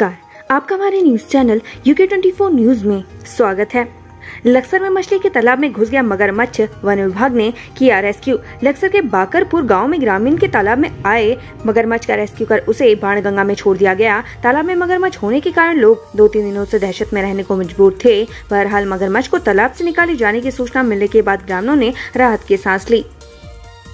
नमस्कार, आपका हमारे न्यूज चैनल UK24 न्यूज में स्वागत है। लक्सर में मछली के तालाब में घुस गया मगरमच्छ, वन विभाग ने किया रेस्क्यू। लक्सर के बाकरपुर गांव में ग्रामीण के तालाब में आए मगरमच्छ का रेस्क्यू कर उसे बाणगंगा में छोड़ दिया गया। तालाब में मगरमच्छ होने के कारण लोग 2-3 दिनों से दहशत में रहने को मजबूर थे। बहरहाल मगरमच्छ को तालाब से निकाले जाने की सूचना मिलने के बाद ग्रामीणों ने राहत की सांस ली।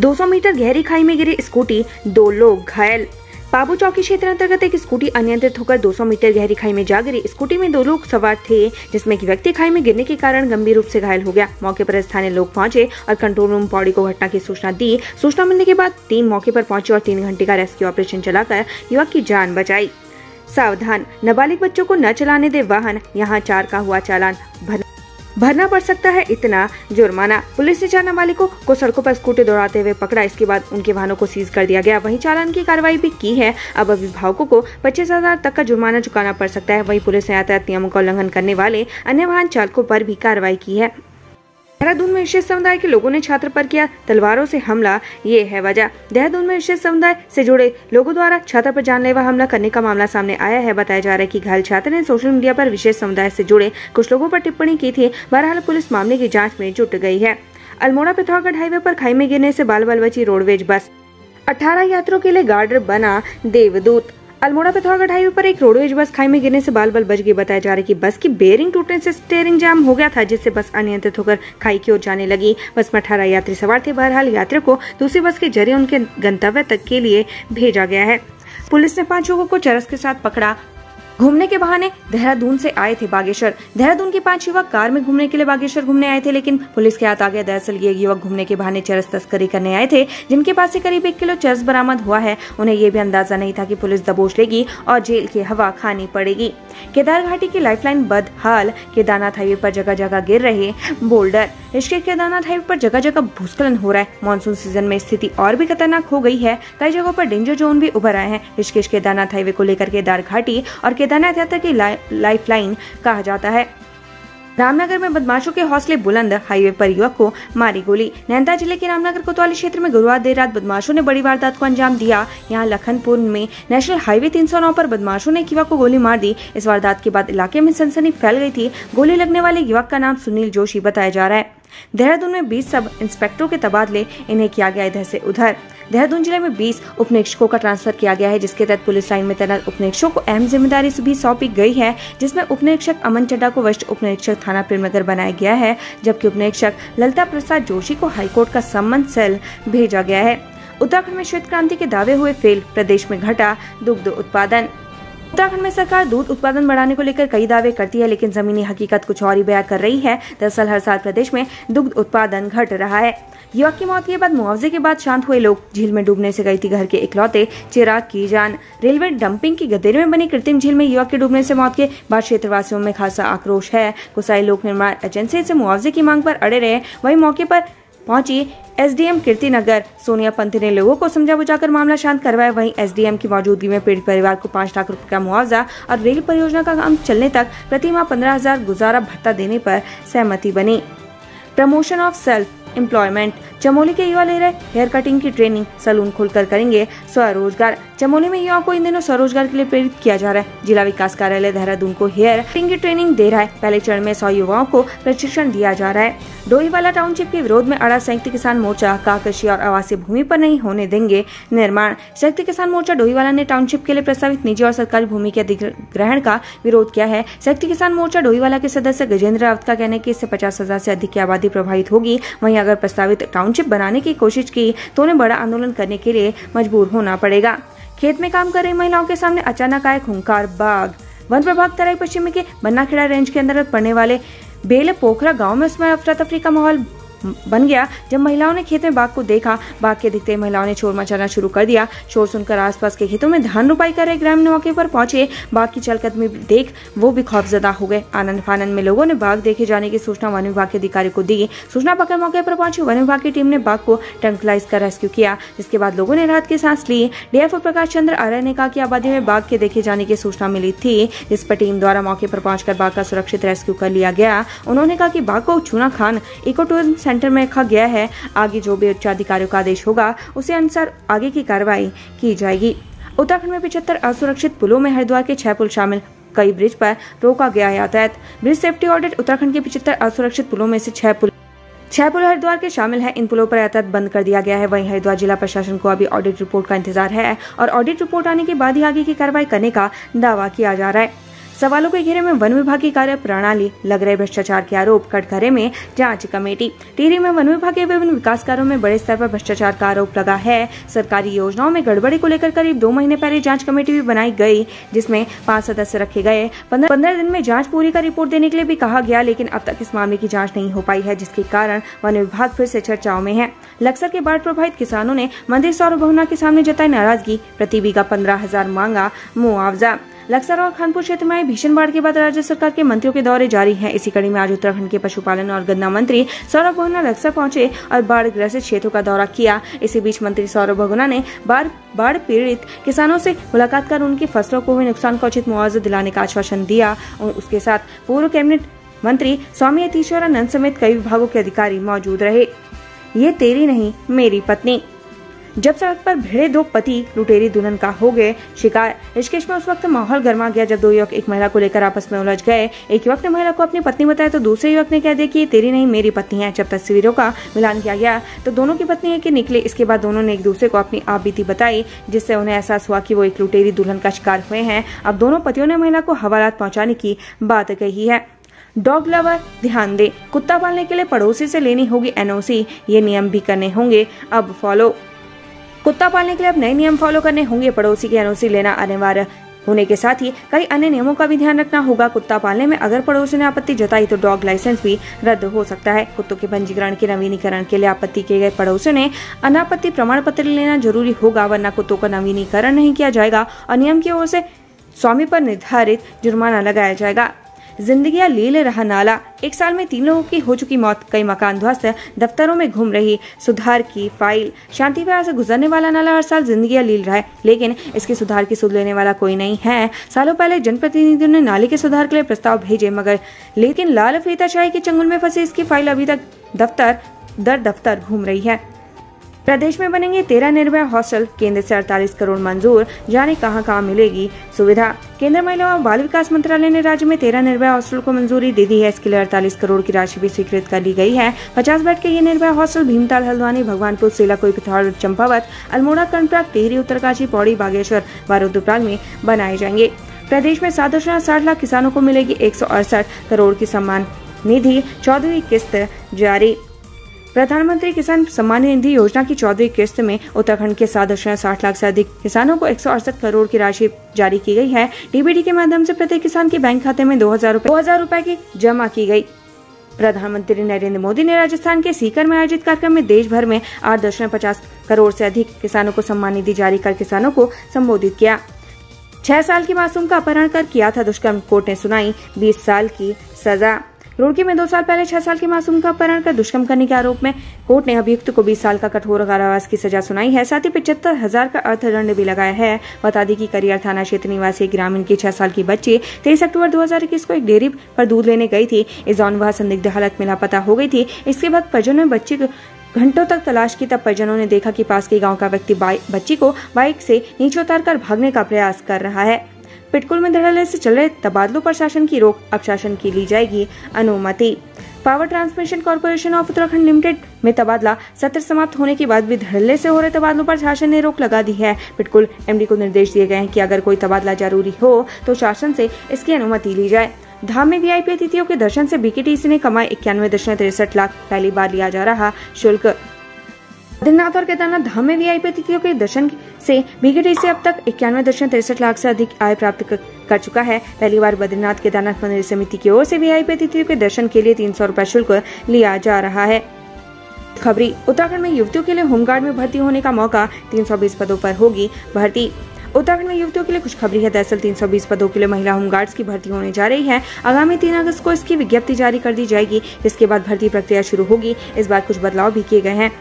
200 मीटर गहरी खाई में गिरी स्कूटी, 2 लोग घायल। पाबू चौकी क्षेत्र अंतर्गत एक स्कूटी अनियंत्रित होकर 200 मीटर गहरी खाई में जा गिरी। स्कूटी में 2 लोग सवार थे, जिसमें एक व्यक्ति खाई में गिरने के कारण गंभीर रूप से घायल हो गया। मौके पर स्थानीय लोग पहुंचे और कंट्रोल रूम पौड़ी को घटना की सूचना दी। सूचना मिलने के बाद टीम मौके पर पहुंची और 3 घंटे का रेस्क्यू ऑपरेशन चलाकर युवक की जान बचाई। सावधान, नाबालिग बच्चों को न चलाने दे वाहन, यहाँ 4 का हुआ चालान, भरना पड़ सकता है इतना जुर्माना। पुलिस ने 4 नाबालिगों को सड़कों पर स्कूटी दौड़ाते हुए पकड़ा। इसके बाद उनके वाहनों को सीज कर दिया गया। वहीं चालान की कार्रवाई भी की है। अब अभिभावकों को 25,000 तक का जुर्माना चुकाना पड़ सकता है। वहीं पुलिस ने यातायात नियमों का उल्लंघन करने वाले अन्य वाहन चालकों पर भी कार्रवाई की है। देहरादून में विशेष समुदाय के लोगों ने छात्र पर किया तलवारों से हमला, ये है वजह। देहरादून में विशेष समुदाय से जुड़े लोगों द्वारा छात्र पर जानलेवा हमला करने का मामला सामने आया है। बताया जा रहा है कि घायल छात्र ने सोशल मीडिया पर विशेष समुदाय से जुड़े कुछ लोगों पर टिप्पणी की थी। बहरहाल पुलिस मामले की जाँच में जुट गई है। अल्मोड़ा पिथौरागढ़ हाईवे पर खाई में गिरने से बाल बाल बची रोडवेज बस, 18 यात्रियों के लिए गार्डर बना देवदूत। अल्मोड़ा पिथौरागढ़ हाईवे पर एक रोडवेज बस खाई में गिरने से बाल बाल बच गई। बताया जा रहा है कि बस की बेयरिंग टूटने से स्टीयरिंग जाम हो गया था, जिससे बस अनियंत्रित होकर खाई की ओर जाने लगी। बस में 18 यात्री सवार थे। बहरहाल यात्रियों को दूसरी बस के जरिए उनके गंतव्य तक के लिए भेजा गया है। पुलिस ने 5 लोगों को चरस के साथ पकड़ा। घूमने के बहाने देहरादून से आए थे बागेश्वर। देहरादून के 5 युवक कार में घूमने के लिए बागेश्वर घूमने आए थे, लेकिन पुलिस के हाथ आ गया। दरअसल ये युवक घूमने के बहाने चरस तस्करी करने आए थे, जिनके पास से करीब 1 किलो चरस बरामद हुआ है। उन्हें ये भी अंदाजा नहीं था कि पुलिस दबोच लेगी और जेल की हवा खानी पड़ेगी। केदार घाटी की लाइफलाइन बदहाल, केदारनाथ हाईवे पर जगह जगह गिर रहे बोल्डर। ऋषिकेश केदारनाथ हाईवे पर जगह जगह भूस्खलन हो रहा है। मानसून सीजन में स्थिति और भी खतरनाक हो गई है। कई जगहों पर डेंजर जोन भी उभर आए हैं। ऋषिकेश केदारनाथ हाईवे को लेकर केदार घाटी और केदारनाथ यात्रा की लाइफलाइन कहा जाता है। रामनगर में बदमाशों के हौसले बुलंद, हाईवे पर युवक को मारी गोली। नैनीताल जिले के रामनगर कोतवाली क्षेत्र में गुरुवार देर रात बदमाशों ने बड़ी वारदात को अंजाम दिया। यहां लखनपुर में नेशनल हाईवे 309 पर बदमाशों ने एक युवक को गोली मार दी। इस वारदात के बाद इलाके में सनसनी फैल गई थी। गोली लगने वाले युवक का नाम सुनील जोशी बताया जा रहा है। देहरादून में 20 सब इंस्पेक्टरों के तबादले, इन्हें किया गया इधर से उधर। देहरादून जिले में 20 उप निरीक्षकों का ट्रांसफर किया गया है, जिसके तहत पुलिस लाइन में तैनात उप निरीक्षकों को अहम जिम्मेदारी भी सौंपी गई है, जिसमें उप निरीक्षक अमन चड्डा को वरिष्ठ उप निरीक्षक थाना प्रेमनगर बनाया गया है, जबकि उप निरीक्षक ललिता प्रसाद जोशी को हाईकोर्ट का सम्मन सेल भेजा गया है। उत्तराखंड में श्वेत क्रांति के दावे हुए फेल, प्रदेश में घटा दुग्ध उत्पादन। उत्तराखंड में सरकार दूध उत्पादन बढ़ाने को लेकर कई दावे करती है, लेकिन जमीनी हकीकत कुछ और ही बयां कर रही है। दरअसल हर साल प्रदेश में दुग्ध उत्पादन घट रहा है। युवक की मौत के बाद मुआवजे के बाद शांत हुए लोग। झील में डूबने से गई थी घर के इकलौते चिराग की जान। रेलवे डंपिंग की गदेरे में बनी कृत्रिम झील में युवक के डूबने से मौत के बाद क्षेत्रवासियों में खासा आक्रोश है। कुसाई लोक निर्माण एजेंसी से मुआवजे की मांग पर अड़े रहे। वहीं मौके पर पहुंची SDM कीर्तिनगर सोनिया पंत ने लोगों को समझा बुझाकर मामला शांत करवाया। वहीं SDM की मौजूदगी में पीड़ित परिवार को 5 लाख रुपए का मुआवजा और रेल परियोजना का काम चलने तक प्रति माह 15,000 गुजारा भत्ता देने पर सहमति बनी। Promotion of self employment, Chamoli के युवा ले रहे हेयर कटिंग की ट्रेनिंग, सैलून खोलकर करेंगे स्वरोजगार। चमोली में युवाओं को इन दिनों स्वरोजगार के लिए प्रेरित किया जा रहा है। जिला विकास कार्यालय देहरादून को हेयर कटिंग की ट्रेनिंग दे रहा है। पहले चरण में 100 युवाओं को प्रशिक्षण दिया जा रहा है। डोईवाला टाउनशिप के विरोध में अड़ा संयुक्त किसान मोर्चा, कहा कृषि और आवासीय भूमि पर नहीं होने देंगे निर्माण। संयुक्त किसान मोर्चा डोईवाला ने टाउनशिप के लिए प्रस्तावित निजी और सरकारी भूमि के अधिग्रहण का विरोध किया है। संयुक्त किसान मोर्चा डोईवाला के सदस्य गजेंद्र रावत का कहना है कि इससे 50,000 से अधिक की आबादी प्रभावित होगी। वहीं अगर प्रस्तावित टाउनशिप बनाने की कोशिश की तो उन्हें बड़ा आंदोलन करने के लिए मजबूर होना पड़ेगा। खेत में काम कर रही महिलाओं के सामने अचानक आए खूंखार बाघ। वन विभाग तराई पश्चिमी के बन्नाखेड़ा रेंज के अंतर्गत पड़ने वाले बेल पोखरा गांव में उसमें अफरा तफरी का माहौल बन गया जब महिलाओं ने खेत में बाघ को देखा। बाघ के दिखते महिलाओं ने शोर मचाना शुरू कर दिया। शोर सुनकर आसपास के खेतों में धान रुपाई कर रहे ग्रामीण मौके पर पहुंचे। बाघ की चलकदमी देख वो भी खौफजदा हो गए। आनंद फानंद में लोगों ने बाघ देखे जाने की सूचना वन विभाग के अधिकारी को दी। सूचना पाकर मौके पर पहुंची वन विभाग की टीम ने बाघ को ट्रंकुलाइज कर रेस्क्यू किया, जिसके बाद लोगों ने राहत की सांस ली। DFO प्रकाश चंद्र आर्य ने कहा कि आबादी में बाघ के देखे जाने की सूचना मिली थी, जिस पर टीम द्वारा मौके पर पहुंचकर बाघ का सुरक्षित रेस्क्यू कर लिया गया। उन्होंने कहा कि बाघ को चूना खान इको टूरिज्म सेंटर में रखा गया है। आगे जो भी उच्च अधिकारियों का आदेश होगा उसे अनुसार आगे की कार्रवाई की जाएगी। उत्तराखंड में 75 असुरक्षित पुलों में हरिद्वार के 6 पुल शामिल। कई ब्रिज पर रोका गया यातायात। Bridge safety audit. उत्तराखंड के 75 असुरक्षित पुलों में से 6 पुल हरिद्वार के शामिल है। इन पुलों पर यातायात बंद कर दिया गया है। वहीं हरिद्वार जिला प्रशासन को अभी ऑडिट रिपोर्ट का इंतजार है और ऑडिट रिपोर्ट आने के बाद ही आगे की कार्रवाई करने का दावा किया जा रहा है। सवालों के घेरे में वन विभाग की कार्य प्रणाली, लग रहे भ्रष्टाचार के आरोप, कटघरे में जांच कमेटी। टिहरी में वन विभाग के विभिन्न विकास कार्यों में बड़े स्तर पर भ्रष्टाचार का आरोप लगा है। सरकारी योजनाओं में गड़बड़ी को लेकर करीब 2 महीने पहले जांच कमेटी भी बनाई गई, जिसमें 5 सदस्य रखे गए। 15 दिन में जांच पूरी का रिपोर्ट देने के लिए भी कहा गया, लेकिन अब तक इस मामले की जाँच नहीं हो पाई है, जिसके कारण वन विभाग फिर से चर्चाओं में है। लक्सर के बाढ़ प्रभावित किसानों ने मंदिर सौरभ भवना के सामने जताई नाराजगी। प्रति बीघा 15,000 मांगा मुआवजा। लक्सर और खानपुर क्षेत्र में भीषण बाढ़ के बाद राज्य सरकार के मंत्रियों के दौरे जारी हैं। इसी कड़ी में आज उत्तराखंड के पशुपालन और गन्ना मंत्री सौरभ बहुगुणा लक्सर पहुंचे और बाढ़ ग्रसित क्षेत्रों का दौरा किया। इसी बीच मंत्री सौरभ बहुगुणा ने बाढ़ पीड़ित किसानों से मुलाकात कर उनकी फसलों को हुए नुकसान का उचित मुआवजा दिलाने का आश्वासन दिया और उसके साथ पूर्व कैबिनेट मंत्री स्वामी यतीश्वरानंद समेत कई विभागों के अधिकारी मौजूद रहे। ये तेरी नहीं मेरी पत्नी। जब सड़क पर भिड़े 2 पति लुटेरी दुल्हन का हो गए शिकार। ऋषिकेश में उस वक्त माहौल गर्मा गया जब 2 युवक एक महिला को लेकर आपस में उलझ गए। एक युवक ने महिला को अपनी पत्नी बताया तो दूसरे युवक ने कह दिया कि ये तेरी नहीं मेरी पत्नी है। जब तस्वीरों का मिलान किया गया तो दोनों की पत्नी है कि निकले। इसके बाद दोनों ने एक दूसरे को अपनी आपबीती बताई, जिससे उन्हें एहसास हुआ कि वो एक लुटेरी दुल्हन का शिकार हुए हैं। अब दोनों पतियों ने महिला को हवालात पहुँचाने की बात कही है। डॉग लवर ध्यान दे, कुत्ता पालने के लिए पड़ोसी से लेनी होगी एनओसी। ये नियम भी करने होंगे अब फॉलो। कुत्ता पालने के लिए अब नए नियम फॉलो करने होंगे। पड़ोसी की एनओसी लेना अनिवार्य होने के साथ ही कई अन्य नियमों का भी ध्यान रखना होगा। कुत्ता पालने में अगर पड़ोसी ने आपत्ति जताई तो डॉग लाइसेंस भी रद्द हो सकता है। कुत्तों के पंजीकरण के नवीनीकरण के लिए आपत्ति किए गए पड़ोसियों ने अनापत्ति प्रमाण पत्र लेना जरूरी होगा, वरना कुत्तों का नवीनीकरण नहीं किया जाएगा और नियम की ओर से स्वामी पर निर्धारित जुर्माना लगाया जाएगा। जिंदगियां लील रहा नाला। 1 साल में 3 लोगों की हो चुकी मौत, कई मकान ध्वस्त, दफ्तरों में घूम रही सुधार की फाइल। शांति विहार से गुजरने वाला नाला हर साल जिंदगियां लील रहा है, लेकिन इसके सुधार की सुध लेने वाला कोई नहीं है। सालों पहले जनप्रतिनिधियों ने नाले के सुधार के लिए प्रस्ताव भेजे, लेकिन लाल फीताशाही के चंगुल में फंसी इसकी फाइल अभी तक दफ्तर दर दफ्तर घूम रही है। प्रदेश में बनेंगे 13 निर्भया हॉस्टल। केंद्र से 48 करोड़ मंजूर, जाने कहां मिलेगी सुविधा। केंद्र महिला और बाल विकास मंत्रालय ने राज्य में 13 निर्भया हॉस्टल को मंजूरी दे दी है। इसके लिए 48 करोड़ की राशि भी स्वीकृत कर ली गई है। 50 बेड के ये निर्भया हॉस्टल भीमताल, हल्द्वानी, भगवानपुर, सेलाकुई, पिथौरागढ़, चंपावत, अल्मोड़ा, कर्णप्रयाग, टिहरी, उत्तरकाशी, पौड़ी, बागेश्वर व रुद्रप्रयाग में बनाए जाएंगे। प्रदेश में 7.60 लाख किसानों को मिलेगी 168 करोड़ की सम्मान निधि। 14वीं किस्त जारी। प्रधानमंत्री किसान सम्मान निधि योजना की 14वीं किस्त में उत्तराखंड के 7.60 लाख से अधिक किसानों को 168 करोड़ की राशि जारी की गई है। डीबीटी के माध्यम से प्रत्येक किसान के बैंक खाते में 2,000 रुपए की जमा की गई। प्रधानमंत्री नरेंद्र मोदी ने राजस्थान के सीकर में आयोजित कार्यक्रम में देश भर में 8.50 करोड़ से अधिक किसानों को सम्मान निधि जारी कर किसानों को संबोधित किया। 6 साल की मासूम का अपहरण कर किया था दुष्कर्म, कोर्ट ने सुनाई 20 साल की सजा। रुड़की में 2 साल पहले 6 साल की मासूम का अपहरण कर दुष्कर्म करने के आरोप में कोर्ट ने अभियुक्त को 20 साल का कठोर कारावास की सजा सुनाई है। साथ ही 75,000 का अर्थदंड भी लगाया है। बता दी कि करियर थाना क्षेत्र निवासी ग्रामीण की 6 साल की बच्ची 23 अक्टूबर 2021 को एक डेयरी पर दूध लेने गई थी। इस दौरान वह संदिग्ध हालत में लापता हो गई थी। इसके बाद परिजनों ने बच्ची को घंटों तक तलाश की, तब परिजनों ने देखा कि पास के गाँव का व्यक्ति बच्ची को बाइक से नीचे उतारकर भागने का प्रयास कर रहा है। पिटकुल में धड़ल्ले से चल रहे तबादलों पर शासन की रोक, अब शासन की ली जाएगी अनुमति। Power transmission corporation of Uttarakhand limited में तबादला सत्र समाप्त होने के बाद भी धड़ल्ले से हो रहे तबादलों पर शासन ने रोक लगा दी है। पिटकुल एमडी को निर्देश दिए गए हैं कि अगर कोई तबादला जरूरी हो तो शासन से इसकी अनुमति ली जाए। धाम में वीआईपी अतिथियों के दर्शन से बीकेटीसी ने कमाए 91.63 लाख, पहली बार लिया जा रहा शुल्क। बद्रीनाथ और केदारनाथ धाम में वीआईपी अतिथियों के दर्शन से बीकेटीसी अब तक 91.63 लाख से अधिक आय प्राप्त कर चुका है। पहली बार बद्रीनाथ केदारनाथ मंदिर समिति की ओर से वीआईपी अतिथियों के दर्शन के लिए 300 रुपए शुल्क लिया जा रहा है। खबरी, उत्तराखंड में युवतियों के लिए होमगार्ड में भर्ती होने का मौका, 320 पदों पर होगी भर्ती। उत्तराखंड में युवतियों के लिए खुशखबरी है। दरअसल 320 पदों के लिए महिला होमगार्ड्स की भर्ती होने जा रही है। आगामी 3 अगस्त को इसकी विज्ञप्ति जारी कर दी जाएगी, जिसके बाद भर्ती प्रक्रिया शुरू होगी। इस बार कुछ बदलाव भी किए गए हैं।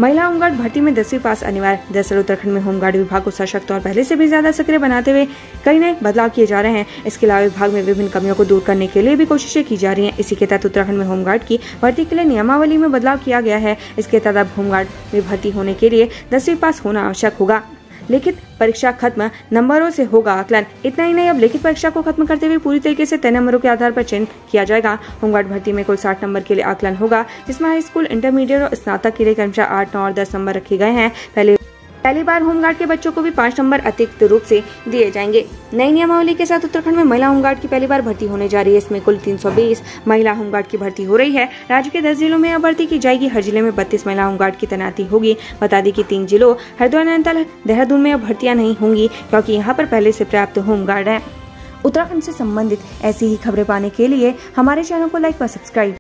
महिला होमगार्ड भर्ती में 10वीं पास अनिवार्य। दरअसल उत्तराखंड में होमगार्ड विभाग को सशक्त और पहले से भी ज्यादा सक्रिय बनाते हुए कई नए बदलाव किए जा रहे हैं। इसके अलावा विभाग में विभिन्न कमियों को दूर करने के लिए भी कोशिशें की जा रही हैं। इसी के तहत उत्तराखंड में होमगार्ड की भर्ती के लिए नियमावली में बदलाव किया गया है। इसके तहत अब होमगार्ड में भर्ती होने के लिए 10वीं पास होना आवश्यक होगा। लिखित परीक्षा खत्म, नंबरों से होगा आकलन। इतना ही नहीं, अब लिखित परीक्षा को खत्म करते हुए पूरी तरीके से तय नंबरों के आधार पर चयन किया जाएगा। होमगार्ड भर्ती में कुल 60 नंबर के लिए आकलन होगा, जिसमें हाई स्कूल, इंटरमीडिएट और स्नातक के लिए क्रमशः 8, 9 और 10 नंबर रखे गए हैं। पहली बार होमगार्ड के बच्चों को भी 5 नंबर अतिरिक्त रूप से दिए जाएंगे। नई नियमावली के साथ उत्तराखंड में महिला होमगार्ड की पहली बार भर्ती होने जा रही है। इसमें कुल 320 महिला होमगार्ड की भर्ती हो रही है। राज्य के 10 जिलों में यह भर्ती की जाएगी। हर जिले में 32 महिला होमगार्ड की तैनाती होगी। बता दें कि 3 जिलों हरिद्वार, नैनीताल, देहरादून में अब भर्तियां नहीं होंगी, क्योंकि यहाँ पर पहले से पर्याप्त होमगार्ड है। उत्तराखंड से संबंधित ऐसी ही खबरें पाने के लिए हमारे चैनल को लाइक व सब्सक्राइब